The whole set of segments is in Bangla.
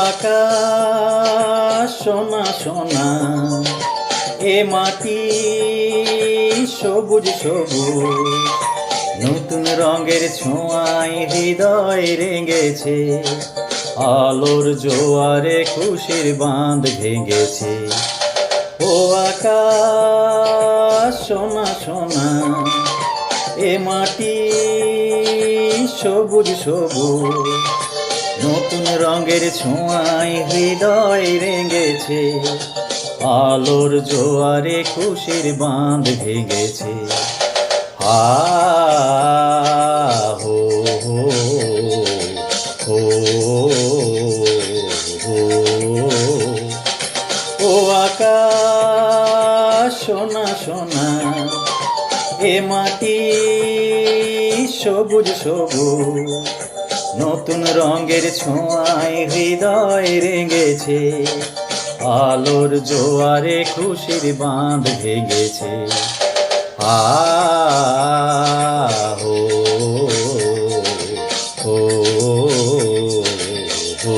আকাশ সোনা সোনা, এ মাটি সবুজ সবুজ, নতুন রঙের ছোঁয়ায় হৃদয় রেঙেছে, আলোর জোয়ারে খুশির বাঁধ ভেঙেছে। ও আকাশ সোনা সোনা, এ মাটি সবুজ সবুজ, নতুন রঙের ছোঁয়ায় হৃদয় রেঙেছে, আলোর জোয়ারে খুশির বাঁধ ভেঙেছে। হা হো হো হো হো। ও আকাশ সোনা সোনা, এ মাটি সবুজ সবুজ, নতুন রঙের ছোঁয়ায় হৃদয় রেঙেছে, আলোর জোয়ারে খুশির বাঁধ ভেঙেছে। হা হো হো হো।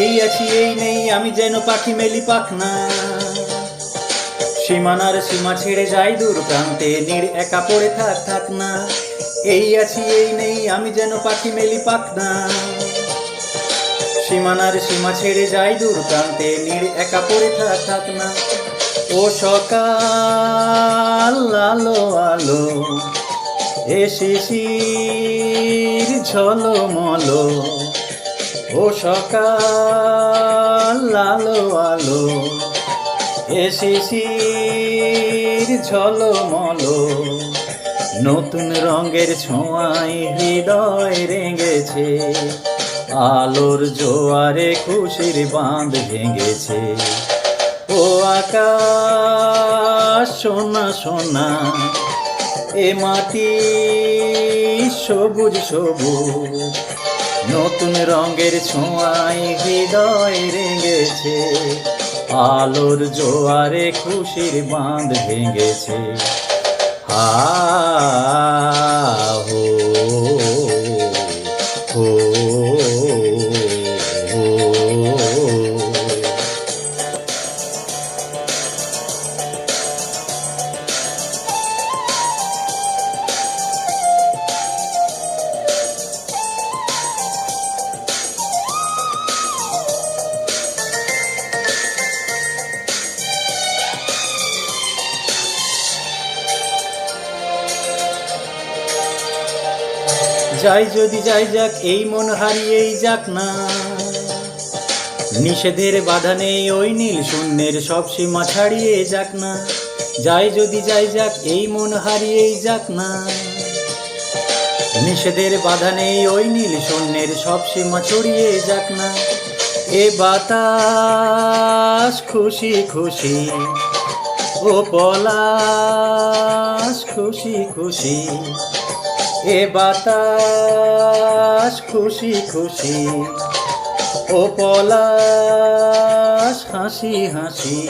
এই আছি এই নেই আমি যেন পাখি মেলি পাখনা, সীমানার সীমা ছেড়ে যাই দূর প্রান্তে, নীড় একা পড়ে থাক থাক না। এই আছি এই নেই আমি যেন পাখি মেলি পাখনা, সীমানার সীমা ছেড়ে যাই দূর প্রান্তে, নীড় একা পড়ে থাক থাক না। ও সকাল আলো আলো, এ শিশির ঝলমলো, ও সকাল আলো আলো, এ শিশির ঝলমলো, নতুন রঙের ছোঁয়ায় হৃদয় রেঙেছে, আলোর জোয়ারে খুশির বাঁধ ভেঙেছে। ও আকাশ সোনা সোনা, এ মাটি সবুজ সবুজ, নতুন রঙের ছোঁয়ায় হৃদয় রেঙেছে, আলোর জোয়ারে খুশির বাঁধ ভেঙেছে। হা হো হো হো। যাই যদি যাই যাক এই মন হারিয়েই যাক না, নিষেধের বাধা নেই ওই নীল শূন্যের সব সীমা ছাড়িয়ে যাক না। যাই যদি যাই যাক এই মন হারিয়েই যাক না, নিষেধের বাধা নেই ওই নীল শূন্যের সব সীমা ছড়িয়ে যাক না। এ বাতাস খুশি খুশি, ও পলাশ খুশি খুশি, এ বাতাস খুশি খুশি, ও পলাশ হাসি হাসি,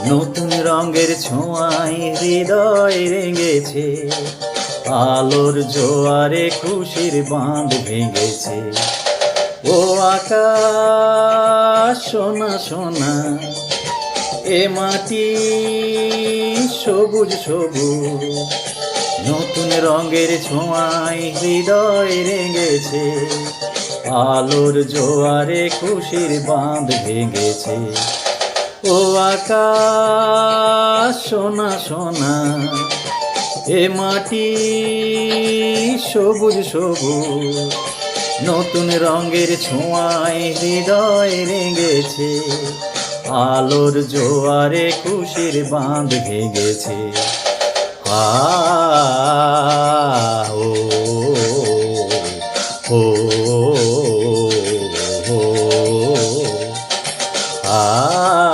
নতুন রঙের ছোঁয়ায় হৃদয় রেঙেছে, আলোর জোয়ারে খুশির বাঁধ ভেঙেছে। ও আকাশ সোনা সোনা, এ মাটি সবুজ সবুজ, নতুন রঙের ছোঁয়ায় হৃদয় রেঙেছে, আলোর জোয়ারে খুশির বাঁধ ভেঙেছে। ও আকাশ সোনা সোনা, এ মাটি সবুজ সবুজ, নতুন রঙের ছোঁয়ায় হৃদয় রেঙেছে, আলোর জোয়ারে খুশির বাঁধ ভেঙেছে। আ ও ও ও ও আ